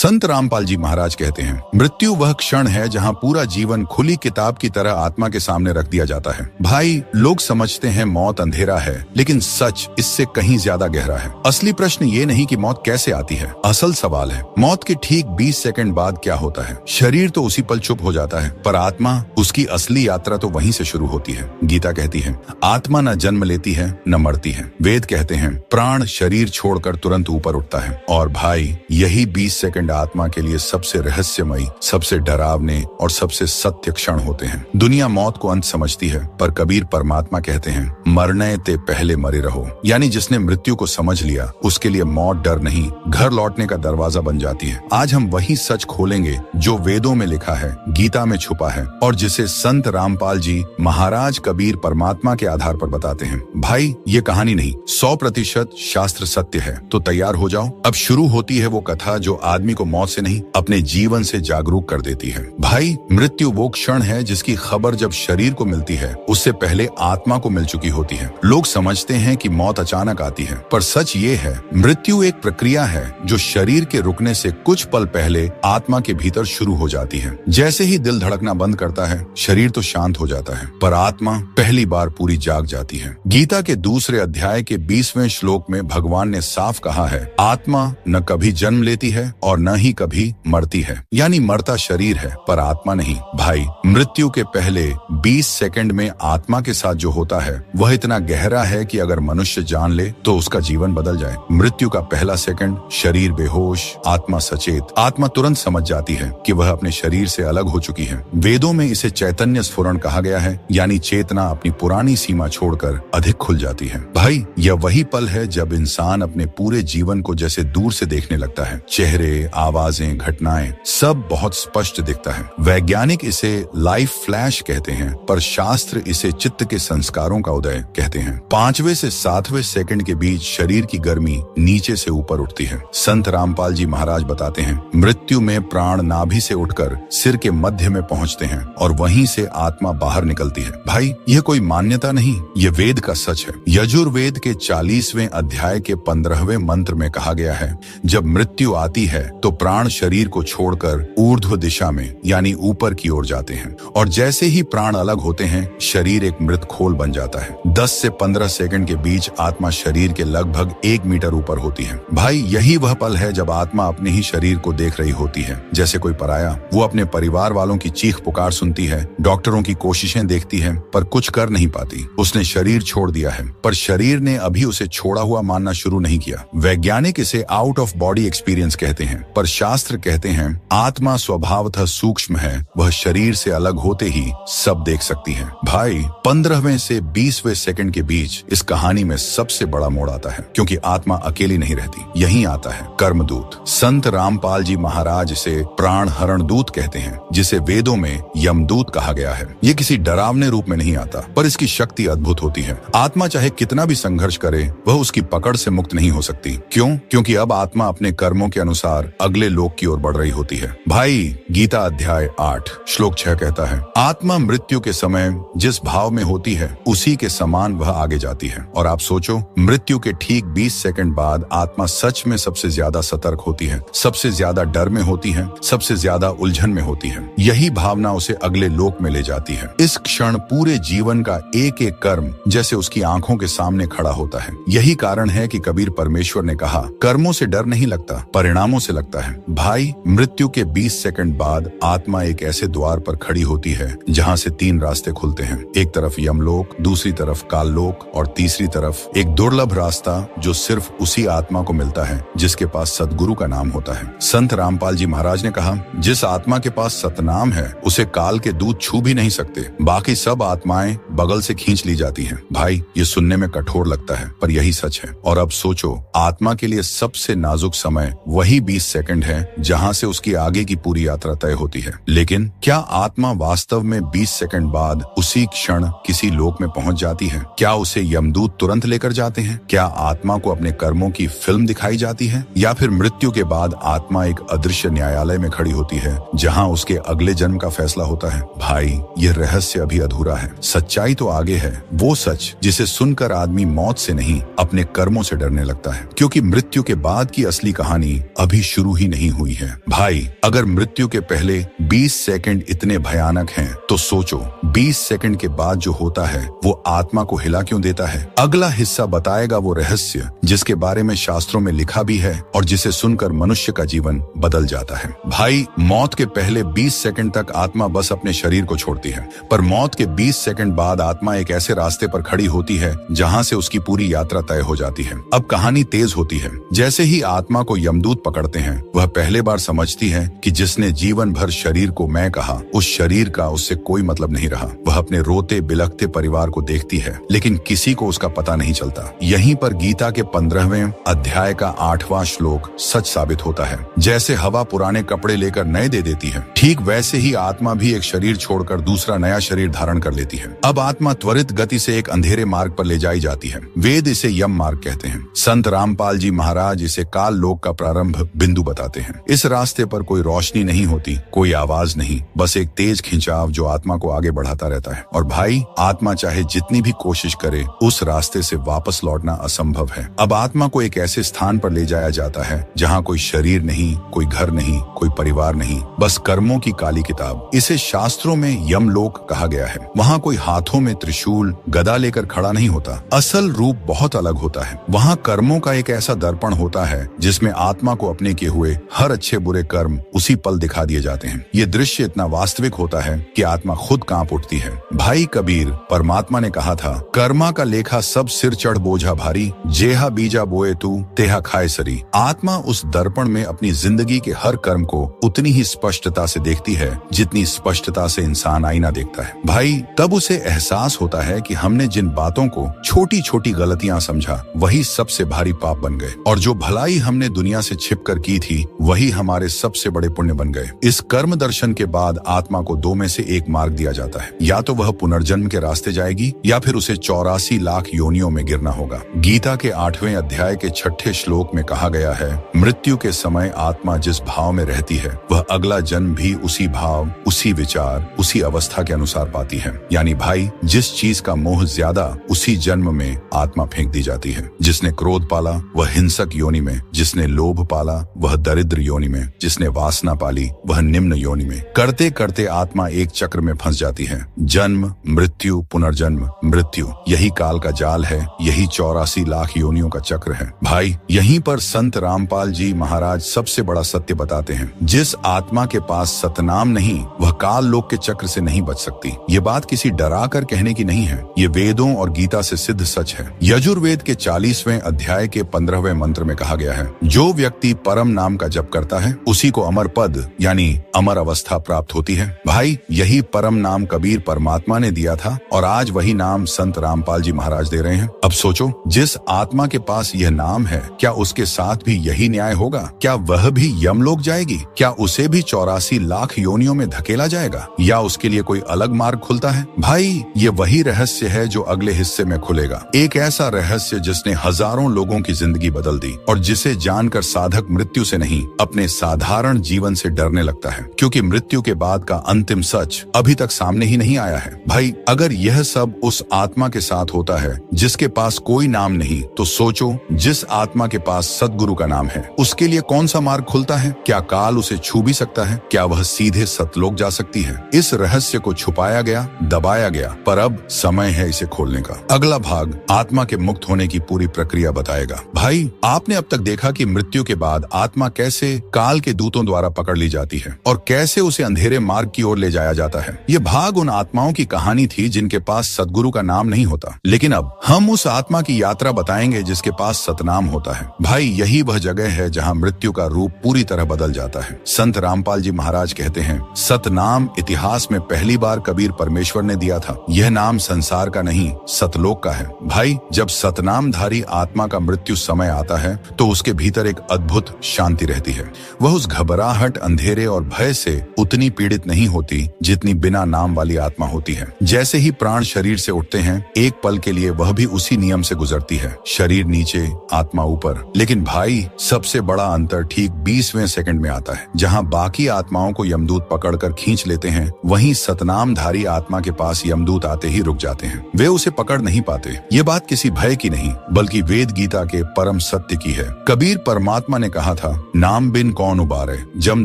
संत रामपाल जी महाराज कहते हैं, मृत्यु वह क्षण है जहां पूरा जीवन खुली किताब की तरह आत्मा के सामने रख दिया जाता है। भाई, लोग समझते हैं मौत अंधेरा है, लेकिन सच इससे कहीं ज्यादा गहरा है। असली प्रश्न ये नहीं कि मौत कैसे आती है, असल सवाल है मौत के ठीक 20 सेकंड बाद क्या होता है। शरीर तो उसी पल चुप हो जाता है, पर आत्मा, उसकी असली यात्रा तो वहीं से शुरू होती है। गीता कहती है, आत्मा न जन्म लेती है न मरती है। वेद कहते हैं, प्राण शरीर छोड़कर तुरंत ऊपर उठता है। और भाई, यही 20 सेकंड आत्मा के लिए सबसे रहस्यमयी, सबसे डरावने और सबसे सत्य क्षण होते हैं। दुनिया मौत को अंत समझती है, पर कबीर परमात्मा कहते हैं, मरने ते पहले मरे रहो। यानी जिसने मृत्यु को समझ लिया, उसके लिए मौत डर नहीं, घर लौटने का दरवाजा बन जाती है। आज हम वही सच खोलेंगे जो वेदों में लिखा है, गीता में छुपा है, और जिसे संत रामपाल जी महाराज कबीर परमात्मा के आधार पर बताते हैं। भाई, ये कहानी नहीं, 100% शास्त्र सत्य है। तो तैयार हो जाओ, अब शुरू होती है वो कथा जो आदमी को मौत से नहीं, अपने जीवन से जागरूक कर देती है। भाई, मृत्यु वो क्षण है जिसकी खबर जब शरीर को मिलती है, उससे पहले आत्मा को मिल चुकी होती है। लोग समझते हैं कि मौत अचानक आती है, पर सच ये है, मृत्यु एक प्रक्रिया है जो शरीर के रुकने से कुछ पल पहले आत्मा के भीतर शुरू हो जाती है। जैसे ही दिल धड़कना बंद करता है, शरीर तो शांत हो जाता है, पर आत्मा पहली बार पूरी जाग जाती है। गीता के दूसरे अध्याय के 20वें श्लोक में भगवान ने साफ कहा है, आत्मा न कभी जन्म लेती है और न ही कभी मरती है। यानी मरता शरीर है, पर आत्मा नहीं। भाई, मृत्यु के पहले 20 सेकंड में आत्मा के साथ जो होता है, वह इतना गहरा है कि अगर मनुष्य जान ले तो उसका जीवन बदल जाए। मृत्यु का पहला सेकंड, शरीर बेहोश, आत्मा सचेत। आत्मा तुरंत समझ जाती है कि वह अपने शरीर से अलग हो चुकी है। वेदों में इसे चैतन्य स्फुरण कहा गया है, यानी चेतना अपनी पुरानी सीमा छोड़कर अधिक खुल जाती है। भाई, यह वही पल है जब इंसान अपने पूरे जीवन को जैसे दूर से देखने लगता है। चेहरे, आवाजें, घटनाएं सब बहुत स्पष्ट दिखता है। वैज्ञानिक इसे लाइफ फ्लैश कहते हैं, पर शास्त्र इसे चित्त के संस्कारों का उदय कहते हैं। 5वें से 7वें सेकंड के बीच शरीर की गर्मी नीचे से ऊपर उठती है। संत रामपाल जी महाराज बताते हैं, मृत्यु में प्राण नाभि से उठकर सिर के मध्य में पहुंचते हैं और वहीं से आत्मा बाहर निकलती है। भाई, यह कोई मान्यता नहीं, यह वेद का सच है। यजुर्वेद के 40वें अध्याय के 15वें मंत्र में कहा गया है, जब मृत्यु आती है तो प्राण शरीर को छोड़कर ऊर्ध्व दिशा में यानी ऊपर की ओर जाते हैं, और जैसे ही प्राण अलग होते हैं, शरीर एक मृत खोल बन जाता है। 10 से 15 सेकंड के बीच आत्मा शरीर के लगभग 1 मीटर ऊपर होती है। भाई, यही वह पल है जब आत्मा अपने ही शरीर को देख रही होती है जैसे कोई पराया। वो अपने परिवार वालों की चीख पुकार सुनती है, डॉक्टरों की कोशिशें देखती है, पर कुछ कर नहीं पाती। उसने शरीर छोड़ दिया है, पर शरीर ने अभी उसे छोड़ा हुआ मानना शुरू नहीं किया। वैज्ञानिक इसे आउट ऑफ बॉडी एक्सपीरियंस कहते हैं, पर शास्त्र कहते हैं, आत्मा स्वभावतः सूक्ष्म है, वह शरीर से अलग होते ही सब देख सकती है। भाई, 15वें से 20वें सेकंड के बीच इस कहानी में सबसे बड़ा मोड़ आता है, क्योंकि आत्मा अकेली नहीं रहती। यहीं आता है कर्मदूत। संत रामपाल जी महाराज इसे प्राण हरण दूत कहते हैं, जिसे वेदों में यमदूत कहा गया है। ये किसी डरावने रूप में नहीं आता, पर इसकी शक्ति अद्भुत होती है। आत्मा चाहे कितना भी संघर्ष करे, वह उसकी पकड़ से मुक्त नहीं हो सकती। क्यों? क्योंकि अब आत्मा अपने कर्मों के अनुसार अगले लोक की ओर बढ़ रही होती है। भाई, गीता अध्याय 8 श्लोक 6 कहता है, आत्मा मृत्यु के समय जिस भाव में होती है, उसी के समान वह आगे जाती है। और आप सोचो, मृत्यु के ठीक 20 सेकंड बाद आत्मा सच में सबसे ज्यादा सतर्क होती है, सबसे ज्यादा डर में होती है, सबसे ज्यादा उलझन में होती है। यही भावना उसे अगले लोक में ले जाती है। इस क्षण पूरे जीवन का एक एक कर्म जैसे उसकी आंखों के सामने खड़ा होता है। यही कारण है कि कबीर परमेश्वर ने कहा, कर्मों से डर नहीं लगता, परिणामों से लगता है। भाई, मृत्यु के 20 सेकंड बाद आत्मा एक ऐसे द्वार पर खड़ी होती है जहां से 3 रास्ते खुलते हैं। एक तरफ यमलोक, दूसरी तरफ काललोक और तीसरी तरफ एक दुर्लभ रास्ता जो सिर्फ उसी आत्मा को मिलता है जिसके पास सद्गुरु का नाम होता है। संत रामपाल जी महाराज ने कहा, जिस आत्मा के पास सतनाम है, उसे काल के दूत छू भी नहीं सकते। बाकी सब आत्माएं बगल से खींच ली जाती हैं। भाई, ये सुनने में कठोर लगता है, पर यही सच है। और अब सोचो, आत्मा के लिए सबसे नाजुक समय वही 20 सेकंड है जहां से उसकी आगे की पूरी यात्रा तय होती है। लेकिन क्या आत्मा वास्तव में 20 सेकंड बाद उसी क्षण किसी लोक में पहुंच जाती है? क्या उसे यमदूत तुरंत लेकर जाते हैं? क्या आत्मा को अपने कर्मों की फिल्म दिखाई जाती है? या फिर मृत्यु के बाद आत्मा एक अदृश्य न्यायालय में खड़ी होती है जहां उसके अगले जन्म का फैसला होता है? भाई, यह रहस्य अभी अधूरा है। सच्चाई तो आगे है, वो सच जिसे सुनकर आदमी मौत से नहीं, अपने कर्मों से डरने लगता है, क्योंकि मृत्यु के बाद की असली कहानी अभी शुरू ही नहीं हुई है। भाई, अगर मृत्यु के पहले 20 सेकंड इतने भयानक हैं, तो सोचो 20 सेकंड के बाद जो होता है वो आत्मा को हिला क्यों देता है। अगला हिस्सा बताएगा वो रहस्य जिसके बारे में शास्त्रों में लिखा भी है और जिसे सुनकर मनुष्य का जीवन बदल जाता है। भाई, मौत के पहले 20 सेकंड तक आत्मा बस अपने शरीर को छोड़ती है, पर मौत के 20 सेकंड बाद आत्मा एक ऐसे रास्ते पर खड़ी होती है जहां से उसकी पूरी यात्रा तय हो जाती है। अब कहानी तेज होती है। जैसे ही आत्मा को यमदूत पकड़ते हैं, वह पहले बार समझती है कि जिसने जीवन भर शरीर को मैं कहा, उस शरीर का उससे कोई मतलब नहीं रहा। वह अपने रोते बिलखते परिवार को देखती है, लेकिन किसी को उसका पता नहीं चलता। यहीं पर गीता के 15वें अध्याय का 8वां श्लोक सच साबित होता है। जैसे हवा पुराने कपड़े लेकर नए दे देती है, ठीक वैसे ही आत्मा भी एक शरीर छोड़कर दूसरा नया शरीर धारण कर लेती है। अब आत्मा त्वरित गति से एक अंधेरे मार्ग पर ले जाई जाती है। वेद इसे यम मार्ग कहते हैं। संत रामपाल जी महाराज इसे काल लोक का प्रारंभ बिंदु बताते हैं। इस रास्ते पर कोई रोशनी नहीं होती, कोई आवाज नहीं, बस एक तेज खिंचाव जो आत्मा को आगे बढ़ाता रहता है। और भाई, आत्मा चाहे जितनी भी कोशिश करे, उस रास्ते से वापस लौटना असंभव है। अब आत्मा को एक ऐसे स्थान पर ले जाया जाता है जहाँ कोई शरीर नहीं, कोई घर नहीं, कोई परिवार नहीं, बस कर्मों की काली किताब। इसे शास्त्रों में यमलोक कहा गया है। वहाँ कोई हाथों में त्रिशूल गदा लेकर खड़ा नहीं होता। असल रूप बहुत अलग होता है। वहाँ कर्मों का एक ऐसा दर्पण होता है जिसमें आत्मा को अपने किए हुए हर अच्छे बुरे कर्म उसी पल दिखा दिए जाते हैं। ये दृश्य इतना वास्तविक होता है कि आत्मा खुद कांप उठती है। भाई कबीर, परमात्मा ने कहा था, कर्मा का लेखा सब सिर चढ़ बोझा भारी, जेहा बीजा बोए तू तेहा खाए सरी। आत्मा उस दर्पण में अपनी जिंदगी के हर कर्म को उतनी ही स्पष्टता से देखती है जितनी स्पष्टता से इंसान आईना देखता है। भाई, तब उसे एहसास होता है कि हमने जिन बातों को छोटी छोटी गलतियां समझा, वही सबसे भारी पाप बन गए, और जो भलाई हमने दुनिया से छिपकर की थी, वही हमारे सबसे बड़े पुण्य बन गए। इस कर्म दर्शन के बाद आत्मा को दो में से एक मार्ग दिया जाता है। या तो वह पुनर्जन्म के रास्ते जाएगी, या फिर उसे 84 लाख योनियों में गिरना होगा। गीता के 8वें अध्याय के 6ठे श्लोक में कहा गया है, मृत्यु के समय आत्मा जिस भाव में रहती है, वह अगला जन्म भी उसी भाव, उसी विचार, उसी अवस्था के अनुसार पाती है। यानी भाई, जिस चीज का मोह ज्यादा, उसी जन्म में आत्मा फेंक दी जाती है। जिसने क्रोध पाला वह हिंसक योनि में, जिसने लोभ पाला वह दरिद्र योनि में, जिसने वासना पाली वह निम्न योनि में। करते करते आत्मा एक चक्र में फंस जाती है। जन्म, मृत्यु, पुनर्जन्म, मृत्यु, यही काल का जाल है, यही 84 लाख योनियों का चक्र है। भाई, यहीं पर संत रामपाल जी महाराज सबसे बड़ा सत्य बताते हैं। जिस आत्मा के पास सतनाम नहीं, वह काल लोक के चक्र से नहीं बच सकती। ये बात किसी डरा कर कहने की नहीं है, ये वेदों और गीता से सिद्ध सच है। यजुर्वेद के 40वें अध्याय के 15वें मंत्र में कहा गया है, जो व्यक्ति परम नाम का जप करता है, उसी को अमर पद यानी अमर अवस्था प्राप्त होती है। भाई, यही परम नाम कबीर परमात्मा ने दिया था, और आज वही नाम संत रामपाल जी महाराज दे रहे हैं। अब सोचो, जिस आत्मा के पास यह नाम है, क्या उसके साथ भी यही न्याय होगा? क्या वह भी यमलोक जाएगी? क्या उसे भी 84 लाख योनियों में धकेला जाएगा, या उसके लिए कोई अलग मार्ग खुलता है? भाई, ये वही रहस्य है जो अगले हिस्से में खुलेगा। एक ऐसा रहस्य जिसने हजारों लोगों की जिंदगी बदल दी, और जिसे जानकर साधक मृत्यु से नहीं, अपने साधारण जीवन से डरने लगता है, क्योंकि मृत्यु के बाद का अंतिम सच अभी तक सामने ही नहीं आया है। भाई, अगर यह सब उस आत्मा के साथ होता है जिसके पास कोई नाम नहीं, तो सोचो, जिस आत्मा के पास सद्गुरु का नाम है, उसके लिए कौन सा मार्ग खुलता है? क्या काल उसे छू भी सकता है? क्या वह सीधे सतलोक जा सकती है? इस रहस्य को छुपाया गया, दबाया गया, पर अब समय है इसे खोलने का। अगला भाग आत्मा के मुक्त होने की पूरी प्रक्रिया बताएगा। भाई, आपने अब तक देखा कि मृत्यु के बाद आत्मा कैसे काल के दूतों द्वारा पकड़ ली जाती है और कैसे उसे अंधेरे मार्ग की ओर ले जाया जाता है। ये भाग उन आत्माओं की कहानी थी जिनके पास सद्गुरु का नाम नहीं होता। लेकिन अब हम उस आत्मा की यात्रा बताएंगे जिसके पास सतनाम होता है। भाई, यही वह जगह है जहाँ मृत्यु का रूप पूरी तरह बदल जाता है। संत रामपाल जी महाराज कहते हैं, सतनाम इतिहास में पहली बार कबीर परमेश्वर ने दिया था। यह नाम संसार का नहीं, सतलोक का है। भाई, जब सतनामधारी आत्मा का मृत्यु समय आता है, तो उसके भीतर एक अद्भुत शांति रहती है। वह उस घबराहट, अंधेरे और भय से उतनी पीड़ित नहीं होती जितनी बिना नाम वाली आत्मा होती है। जैसे ही प्राण शरीर से उठते हैं, एक पल के लिए वह भी उसी नियम से गुजरती है, शरीर नीचे, आत्मा ऊपर। लेकिन भाई, सब सबसे बड़ा अंतर ठीक 20वें सेकंड में आता है। जहां बाकी आत्माओं को यमदूत पकड़कर खींच लेते हैं, वहीं सतनामधारी आत्मा के पास यमदूत आते ही रुक जाते हैं। वे उसे पकड़ नहीं पाते। ये बात किसी भय की नहीं, बल्कि वेद गीता के परम सत्य की है। कबीर परमात्मा ने कहा था, नाम बिन कौन उबारे, जम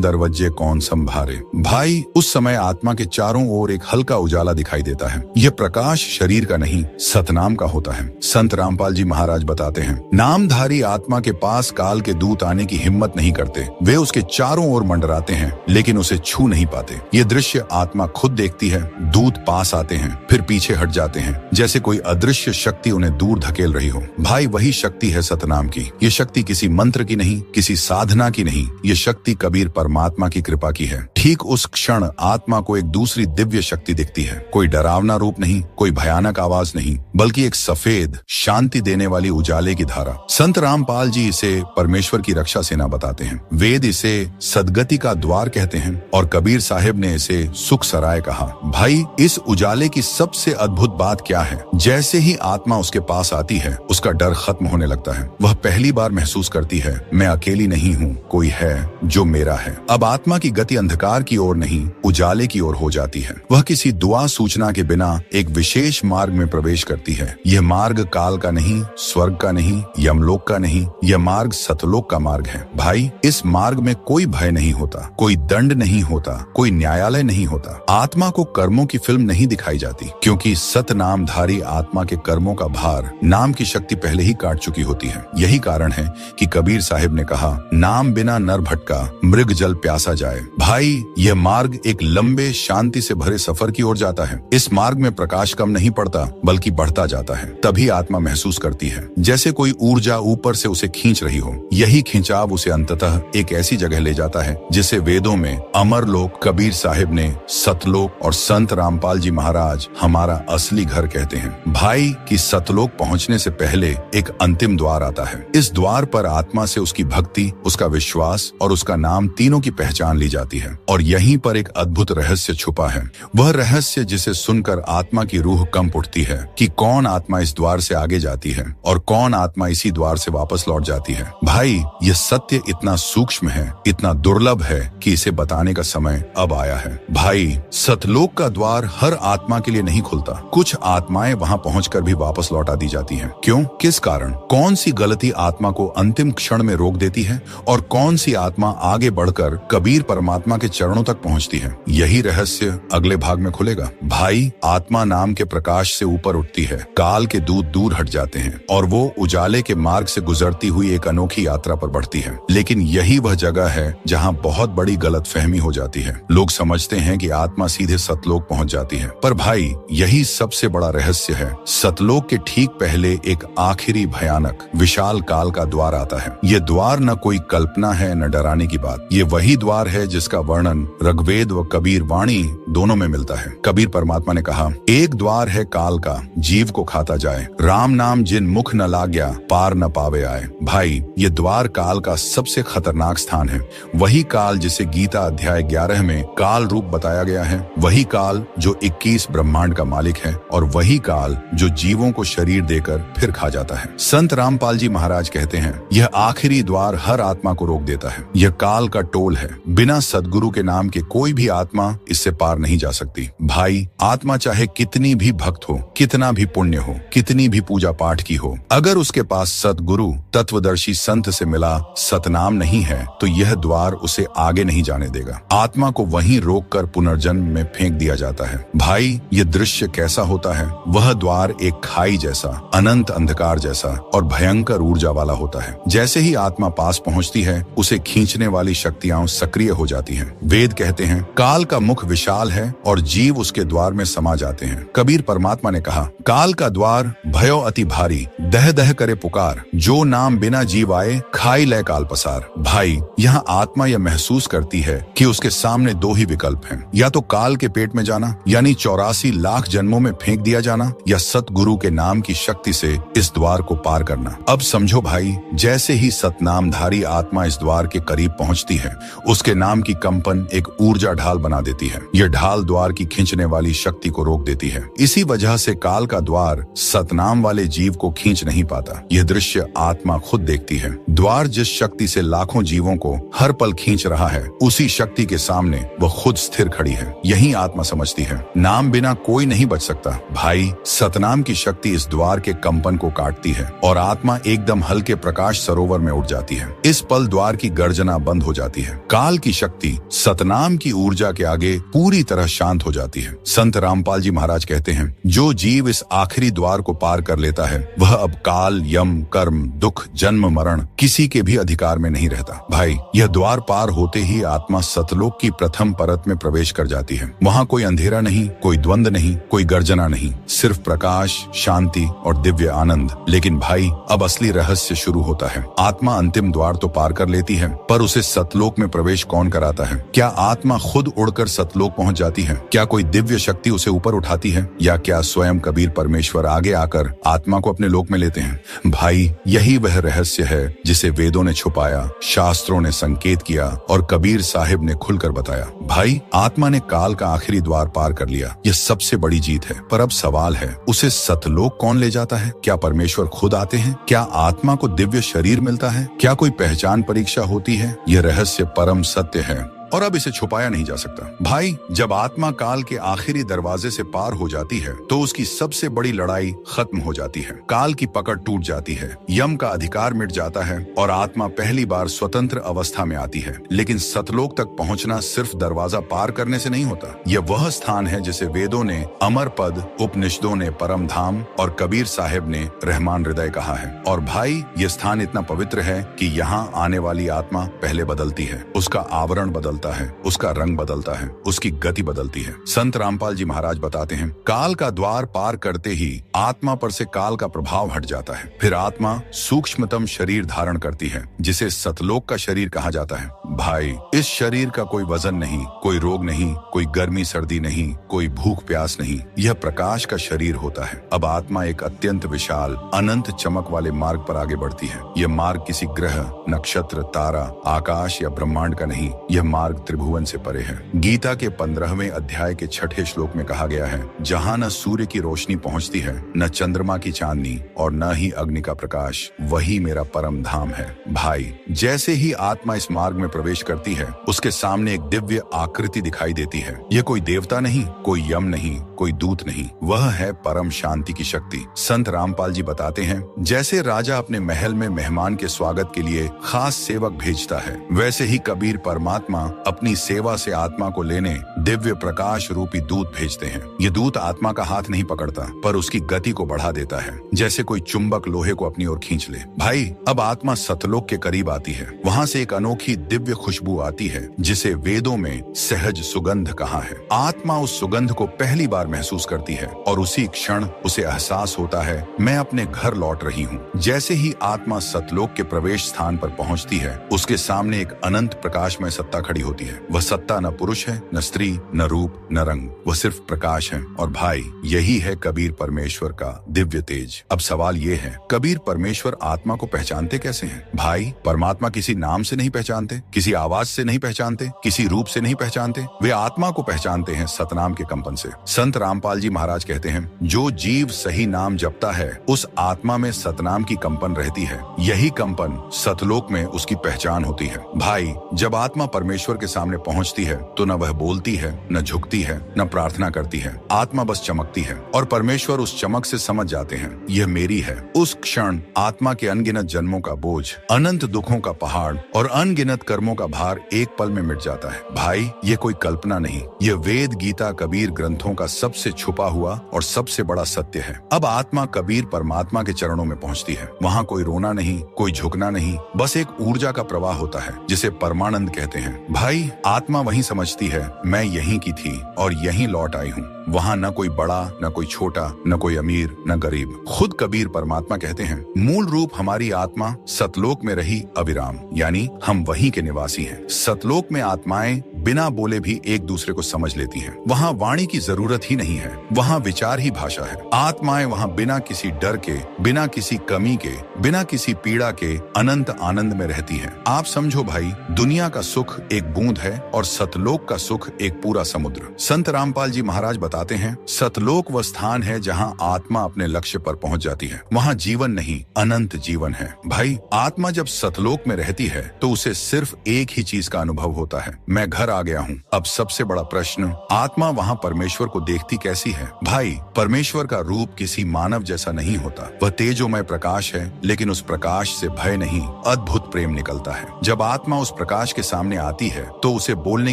दरवज्जे कौन संभारे। भाई, उस समय आत्मा के चारों ओर एक हल्का उजाला दिखाई देता है। यह प्रकाश शरीर का नहीं, सतनाम का होता है। संत रामपाल जी महाराज बताते हैं, नामधारी आत्मा के पास काल के दूत आने की हिम्मत नहीं करते। वे उसके चारों ओर मंडराते हैं, लेकिन उसे छू नहीं पाते। ये दृश्य आत्मा खुद देखती है। दूत पास आते हैं, फिर पीछे हट जाते हैं, जैसे कोई अदृश्य शक्ति उन्हें दूर धकेल रही हो। भाई, वही शक्ति है सतनाम की। ये शक्ति किसी मंत्र की नहीं, किसी साधना की नहीं, ये शक्ति कबीर परमात्मा की कृपा की है। ठीक उस क्षण आत्मा को एक दूसरी दिव्य शक्ति दिखती है। कोई डरावना रूप नहीं, कोई भयानक आवाज नहीं, बल्कि एक सफेद शांति देने वाली उजाले की धारा। संत रामपाल जी इसे परमेश्वर की रक्षा सेना बताते हैं। वेद इसे सदगति का द्वार कहते हैं और कबीर साहिब ने इसे सुख सराय कहा। भाई, इस उजाले की सबसे अद्भुत बात क्या है? जैसे ही आत्मा उसके पास आती है, उसका डर खत्म होने लगता है। वह पहली बार महसूस करती है, मैं अकेली नहीं हूँ, कोई है जो मेरा है। अब आत्मा की गति अंधकार की ओर नहीं, उजाले की ओर हो जाती है। वह किसी दुआ सूचना के बिना एक विशेष मार्ग में प्रवेश करती है। यह मार्ग काल का नहीं, स्वर्ग का नहीं, यमलोक का नहीं, यह मार्ग सतलोक का मार्ग है। भाई, इस मार्ग में कोई भय नहीं होता, कोई दंड नहीं होता, कोई न्यायालय नहीं होता। आत्मा को कर्मों की फिल्म नहीं दिखाई जाती, क्योंकि सतनामधारी आत्मा के कर्मों का भार नाम की शक्ति पहले ही काट चुकी होती है। यही कारण है कि कबीर साहिब ने कहा, नाम बिना नर भटका, मृग जल प्यासा जाए। भाई, यह मार्ग एक लंबे शांति से भरे सफर की ओर जाता है। इस मार्ग में प्रकाश कम नहीं पड़ता, बल्कि बढ़ता जाता है। तभी आत्मा महसूस करती है जैसे कोई ऊर्जा ऊपर से उसे खींच रही हो। यही खिंचाव उसे अंततः एक ऐसी जगह ले जाता है जिसे वेदों में अमर लोक, कबीर साहिब ने सतलोक और संत रामपाल जी महाराज हमारा असली घर कहते हैं। भाई, कि सतलोक पहुंचने से पहले एक अंतिम द्वार आता है। इस द्वार पर आत्मा से उसकी भक्ति, उसका विश्वास और उसका नाम तीनों की पहचान ली जाती है। और यहीं पर एक अद्भुत रहस्य छुपा है। वह रहस्य जिसे सुनकर आत्मा की रूह कंप उठती है कि कौन आत्मा इस द्वार से आगे जाती है और कौन आत्मा इसी द्वार से वापस लौट जाती है। भाई, यह सत्य इतना सूक्ष्म है, इतना दुर्लभ है कि इसे बताने का समय अब आया है। भाई, सतलोक का द्वार हर आत्मा के लिए नहीं खुलता। कुछ आत्माएं वहां पहुंचकर भी वापस लौटा दी जाती हैं। क्यों? किस कारण? कौन सी गलती आत्मा को अंतिम क्षण में रोक देती है और कौन सी आत्मा आगे बढ़कर कबीर परमात्मा के चरणों तक पहुंचती है? यही रहस्य अगले भाग में खुलेगा। भाई, आत्मा नाम के प्रकाश से ऊपर उठती है, काल के दूत दूर हट जाते हैं और वो उजाले के मार्ग से गुजरती हुई एक अनोखी यात्रा पर बढ़ती है। लेकिन यही वह जगह है जहां बहुत बड़ी गलतफहमी हो जाती है। लोग समझते हैं कि आत्मा सीधे सतलोक पहुंच जाती है, पर भाई, यही सबसे बड़ा रहस्य है। सतलोक के ठीक पहले एक आखिरी भयानक विशाल काल का द्वार आता है। ये द्वार न कोई कल्पना है, न डराने की बात। ये वही द्वार है जिसका वर्णन ऋग्वेद व कबीर वाणी दोनों में मिलता है। कबीर परमात्मा ने कहा, एक द्वार है काल का, जीव को खाता जाए, राम नाम जिन मुख न लाग्या, पार न पावे आए। भाई, ये द्वार काल का सबसे खतरनाक स्थान है। वही काल जिसे गीता अध्याय 11 में काल रूप बताया गया है, वही काल जो 21 ब्रह्मांड का मालिक है और वही काल जो जीवों को शरीर देकर फिर खा जाता है। संत रामपाल जी महाराज कहते हैं, यह आखिरी द्वार हर आत्मा को रोक देता है। यह काल का टोल है। बिना सदगुरु के नाम के कोई भी आत्मा इससे पार नहीं जा सकती। भाई, आत्मा चाहे कितनी भी भक्त हो, कितना भी पुण्य हो, कितनी भी पूजा पाठ की हो, अगर उसके पास सदगुरु तत्वदर्शी संत से मिला सतनाम नहीं है, तो यह द्वार उसे आगे नहीं जाने देगा। आत्मा को वहीं रोककर पुनर्जन्म में फेंक दिया जाता है। भाई, ये दृश्य कैसा होता है? वह द्वार एक खाई जैसा, अनंत अंधकार जैसा और भयंकर ऊर्जा वाला होता है। जैसे ही आत्मा पास पहुंचती है, उसे खींचने वाली शक्तियां सक्रिय हो जाती हैं। वेद कहते हैं, काल का मुख विशाल है और जीव उसके द्वार में समा जाते हैं। कबीर परमात्मा ने कहा, काल का द्वार भयो अति भारी, दह दह करे पुकार, जो नाम बिना जीव आए, खाई ले काल पसार। भाई, यहाँ आत्मा यह महसूस करती है कि उसके सामने दो ही विकल्प हैं, या तो काल के पेट में जाना, यानी 84 लाख जन्मों में फेंक दिया जाना, या सतगुरु के नाम की शक्ति से इस द्वार को पार करना। अब समझो भाई, जैसे ही सतनामधारी आत्मा इस द्वार के करीब पहुंचती है, उसके नाम की कंपन कंपन एक ऊर्जा ढाल बना देती है। यह ढाल द्वार की खींचने वाली शक्ति को रोक देती है। इसी वजह से काल का द्वार सतनाम वाले जीव को खींच नहीं पाता। यह दृश्य आत्मा खुद देखती है। द्वार जिस शक्ति से लाखों जीवों को हर पल खींच रहा है, उसी शक्ति के सामने वह खुद स्थिर खड़ी है। यही आत्मा समझती है, नाम बिना कोई नहीं बच सकता। भाई, सतनाम की शक्ति इस द्वार के कंपन को काटती है और आत्मा एकदम हल्के प्रकाश सरोवर में उठ जाती है। इस पल द्वार की गर्जना बंद हो जाती है। काल की शक्ति सतनाम की ऊर्जा के आगे पूरी तरह शांत हो जाती है। संत रामपाल जी महाराज कहते हैं, जो जीव इस आखिरी द्वार को पार कर लेता है, वह अब काल, यम, कर्म, दुख, जन्म, मरण किसी के भी अधिकार में नहीं रहता। भाई, यह द्वार पार होते ही आत्मा सतलोक की प्रथम परत में प्रवेश कर जाती है। वहाँ कोई अंधेरा नहीं, कोई द्वंद नहीं, कोई गर्जना नहीं, सिर्फ प्रकाश, शांति और दिव्य आनंद। लेकिन भाई, अब असली रहस्य शुरू होता है। आत्मा अंतिम द्वार तो पार कर लेती है, पर उसे सतलोक में प्रवेश कौन कराता है? क्या आत्मा खुद उड़कर सतलोक पहुंच जाती है? क्या कोई दिव्य शक्ति उसे ऊपर उठाती है? या क्या स्वयं कबीर परमेश्वर आगे आकर आत्मा को अपने लोक में लेते हैं? भाई, यही वह रहस्य है जिसे वेदों ने छुपाया, शास्त्रों ने संकेत किया और कबीर साहिब ने खुलकर बताया। भाई, आत्मा ने काल का आखिरी द्वार पार कर लिया। यह सबसे बड़ी जीत है। पर अब सवाल है, उसे सतलोक कौन ले जाता है? क्या परमेश्वर खुद आते हैं? क्या आत्मा को दिव्य शरीर मिलता है? क्या कोई पहचान परीक्षा होती है? यह रहस्य परम सत्य है और अब इसे छुपाया नहीं जा सकता। भाई, जब आत्मा काल के आखिरी दरवाजे से पार हो जाती है, तो उसकी सबसे बड़ी लड़ाई खत्म हो जाती है। काल की पकड़ टूट जाती है, यम का अधिकार मिट जाता है और आत्मा पहली बार स्वतंत्र अवस्था में आती है। लेकिन सतलोक तक पहुंचना सिर्फ दरवाजा पार करने से नहीं होता। यह वह स्थान है जिसे वेदों ने अमर पद, उपनिषदों ने परम धाम और कबीर साहिब ने रहमान हृदय कहा है। और भाई, यह स्थान इतना पवित्र है कि यहाँ आने वाली आत्मा पहले बदलती है, उसका आवरण बदलता है, उसका रंग बदलता है, उसकी गति बदलती है। संत रामपाल जी महाराज बताते हैं, काल का द्वार पार करते ही आत्मा पर से काल का प्रभाव हट जाता है। फिर आत्मा सूक्ष्मतम शरीर धारण करती है, जिसे सतलोक का शरीर कहा जाता है। भाई, इस शरीर का कोई वजन नहीं, कोई रोग नहीं, कोई गर्मी सर्दी नहीं, कोई भूख प्यास नहीं। यह प्रकाश का शरीर होता है। अब आत्मा एक अत्यंत विशाल, अनंत चमक वाले मार्ग पर आगे बढ़ती है। यह मार्ग किसी ग्रह, नक्षत्र, तारा, आकाश या ब्रह्मांड का नहीं, यह मार्ग त्रिभुवन से परे है। गीता के 15वें अध्याय के 6ठे श्लोक में कहा गया है, जहाँ न सूर्य की रोशनी पहुँचती है, न चंद्रमा की चांदनी और न ही अग्नि का प्रकाश, वही मेरा परम धाम है। भाई, जैसे ही आत्मा इस मार्ग में प्रवेश करती है, उसके सामने एक दिव्य आकृति दिखाई देती है। यह कोई देवता नहीं, कोई यम नहीं, कोई दूत नहीं, वह है परम शांति की शक्ति। संत रामपाल जी बताते हैं, जैसे राजा अपने महल में मेहमान के स्वागत के लिए खास सेवक भेजता है, वैसे ही कबीर परमात्मा अपनी सेवा से आत्मा को लेने दिव्य प्रकाश रूपी दूत भेजते हैं। ये दूत आत्मा का हाथ नहीं पकड़ता, पर उसकी गति को बढ़ा देता है, जैसे कोई चुंबक लोहे को अपनी ओर खींच ले। भाई, अब आत्मा सतलोक के करीब आती है। वहाँ से एक अनोखी दिव्य खुशबू आती है, जिसे वेदों में सहज सुगंध कहा है। आत्मा उस सुगंध को पहली बार महसूस करती है और उसी क्षण उसे एहसास होता है, मैं अपने घर लौट रही हूँ। जैसे ही आत्मा सतलोक के प्रवेश स्थान पर पहुँचती है, उसके सामने एक अनंत प्रकाशमय सत्ता खड़ी होती है। वह सत्ता न पुरुष है, न स्त्री, न रूप, न रंग, वह सिर्फ प्रकाश है। और भाई, यही है कबीर परमेश्वर का दिव्य तेज। अब सवाल ये है, कबीर परमेश्वर आत्मा को पहचानते कैसे हैं? भाई, परमात्मा किसी नाम से नहीं पहचानते, किसी आवाज से नहीं पहचानते, किसी रूप से नहीं पहचानते। वे आत्मा को पहचानते हैं सतनाम के कंपन से। संत रामपाल जी महाराज कहते हैं, जो जीव सही नाम जपता है, उस आत्मा में सतनाम की कंपन रहती है। यही कंपन सतलोक में उसकी पहचान होती है। भाई, जब आत्मा परमेश्वर के सामने पहुंचती है, तो न वह बोलती है, न झुकती है, न प्रार्थना करती है। आत्मा बस चमकती है और परमेश्वर उस चमक से समझ जाते हैं, यह मेरी है। उस क्षण आत्मा के अनगिनत जन्मों का बोझ, अनंत दुखों का पहाड़ और अनगिनत कर्मों का भार एक पल में मिट जाता है। भाई, ये कोई कल्पना नहीं, यह वेद, गीता, कबीर ग्रंथों का सबसे छुपा हुआ और सबसे बड़ा सत्य है। अब आत्मा कबीर परमात्मा के चरणों में पहुंचती है। वहाँ कोई रोना नहीं, कोई झुकना नहीं, बस एक ऊर्जा का प्रवाह होता है, जिसे परमानंद कहते हैं। भाई, आत्मा वहीं समझती है, मैं यहीं की थी और यहीं लौट आई हूँ। वहाँ न कोई बड़ा, न कोई छोटा, न कोई अमीर, न गरीब। खुद कबीर परमात्मा कहते हैं, मूल रूप हमारी आत्मा सतलोक में रही अविराम, यानी हम वहीं के निवासी निवासी हैं। सतलोक में आत्माएं बिना बोले भी एक दूसरे को समझ लेती हैं। वहाँ वाणी की जरूरत ही नहीं है, वहाँ विचार ही भाषा है। आत्माएं वहाँ बिना किसी डर के, बिना किसी कमी के, बिना किसी पीड़ा के अनंत आनंद में रहती हैं। आप समझो भाई, दुनिया का सुख एक बूंद है और सतलोक का सुख एक पूरा समुद्र। संत रामपाल जी महाराज बताते हैं, सतलोक वह स्थान है जहाँ आत्मा अपने लक्ष्य पर पहुँच जाती है। वहाँ जीवन नहीं, अनंत जीवन है। भाई, आत्मा जब सतलोक में रहती है तो उसे सिर्फ एक ही चीज का अनुभव होता है, मैं घर आ गया हूँ। अब सबसे बड़ा प्रश्न, आत्मा वहाँ परमेश्वर को देखती कैसी है? भाई, परमेश्वर का रूप किसी मानव जैसा नहीं होता। वह तेजोमय प्रकाश है, लेकिन उस प्रकाश से भय नहीं, अद्भुत प्रेम निकलता है। जब आत्मा उस प्रकाश के सामने आती है तो उसे बोलने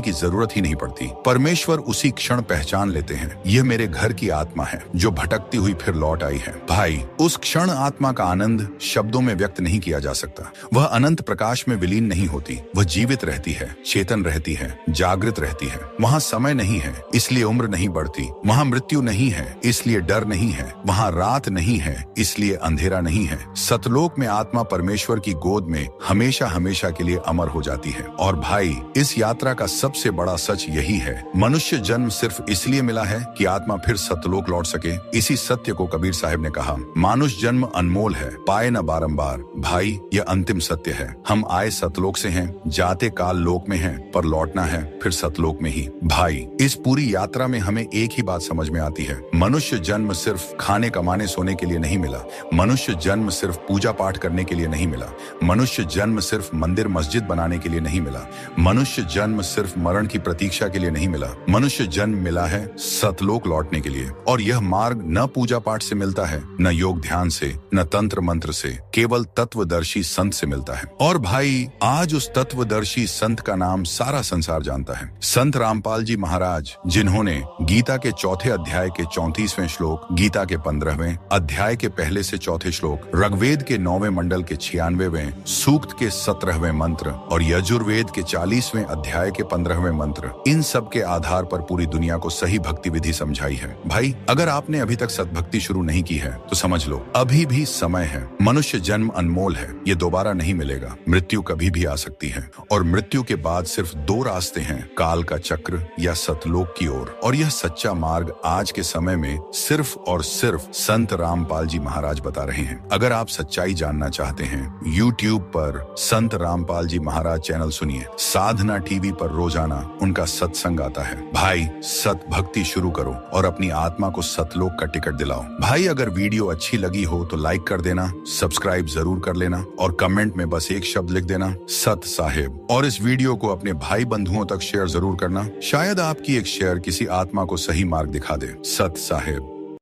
की जरूरत ही नहीं पड़ती। परमेश्वर उसी क्षण पहचान लेते हैं, यह मेरे घर की आत्मा है जो भटकती हुई फिर लौट आई है। भाई, उस क्षण आत्मा का आनंद शब्दों में व्यक्त नहीं किया जा सकता। वह अनंत प्रकाश में विलीन नहीं होती, वह जीवित रहती है, चेतन रहती है, जागृत रहती है। वहाँ समय नहीं है, इसलिए उम्र नहीं बढ़ती। वहाँ मृत्यु नहीं है, इसलिए डर नहीं है। वहाँ रात नहीं है, इसलिए अंधेरा नहीं है। सतलोक में आत्मा परमेश्वर की गोद में हमेशा हमेशा के लिए अमर हो जाती है। और भाई, इस यात्रा का सबसे बड़ा सच यही है, मनुष्य जन्म सिर्फ इसलिए मिला है कि आत्मा फिर सतलोक लौट सके। इसी सत्य को कबीर साहब ने कहा, मानुष जन्म अनमोल है, पाए न बारंबार। भाई, यह अंतिम सत्य है। हम आए सतलोक से हैं, जाते काल लोक में हैं, पर लौटना है फिर सतलोक में ही। भाई, इस पूरी यात्रा में हमें एक ही बात समझ में आती है, मनुष्य जन्म सिर्फ खाने कमाने सोने के लिए नहीं मिला। मनुष्य जन्म सिर्फ पूजा पाठ करने के लिए नहीं मिला। मनुष्य जन्म सिर्फ मंदिर मस्जिद बनाने के लिए नहीं मिला। मनुष्य जन्म सिर्फ मरण की प्रतीक्षा के लिए नहीं मिला। मनुष्य जन्म मिला है सतलोक लौटने के लिए। और यह मार्ग न पूजा पाठ से मिलता है, न योग ध्यान से, न तंत्र मंत्र से, केवल तत्वदर्शी संत से मिलता है। और भाई, आज उस तत्वदर्शी संत का नाम सारा संसार जानता है, संत रामपाल जी महाराज, जिन्होंने गीता के चौथे अध्याय के 34वें श्लोक, गीता के 15वें अध्याय के पहले से चौथे श्लोक, ऋग्वेद के 9वें मंडल के 96वें, सूक्त के 17वें मंत्र और यजुर्वेद के 40वें अध्याय के 15वें मंत्र, इन सब के आधार पर पूरी दुनिया को सही भक्ति विधि समझाई है। भाई, अगर आपने अभी तक सतभक्ति शुरू नहीं की है तो समझ लो, अभी भी समय है। मनुष्य जन्म अनमोल है, ये दोबारा नहीं मिलेगा। मृत्यु कभी भी आ सकती है और मृत्यु के बाद सिर्फ दो रास्ते हैं, काल का चक्र या सतलोक की ओर। और यह सच्चा मार्ग आज के समय में सिर्फ और सिर्फ संत रामपाल जी महाराज बता रहे हैं। अगर आप सच्चाई जानना चाहते हैं, YouTube पर संत रामपाल जी महाराज चैनल सुनिए। साधना टीवी पर रोजाना उनका सत्संग आता है। भाई, सत भक्ति शुरू करो और अपनी आत्मा को सतलोक का टिकट दिलाओ। भाई, अगर वीडियो अच्छी लगी हो तो लाइक कर देना, सब्सक्राइब जरूर कर लेना और कमेंट में बस एक शब्द लिख देना, सत साहेब। और इस वीडियो को अपने भाई बंधुओं तक शेयर जरूर करना, शायद आपकी एक शेयर किसी आत्मा को सही मार्ग दिखा दे। सत साहेब।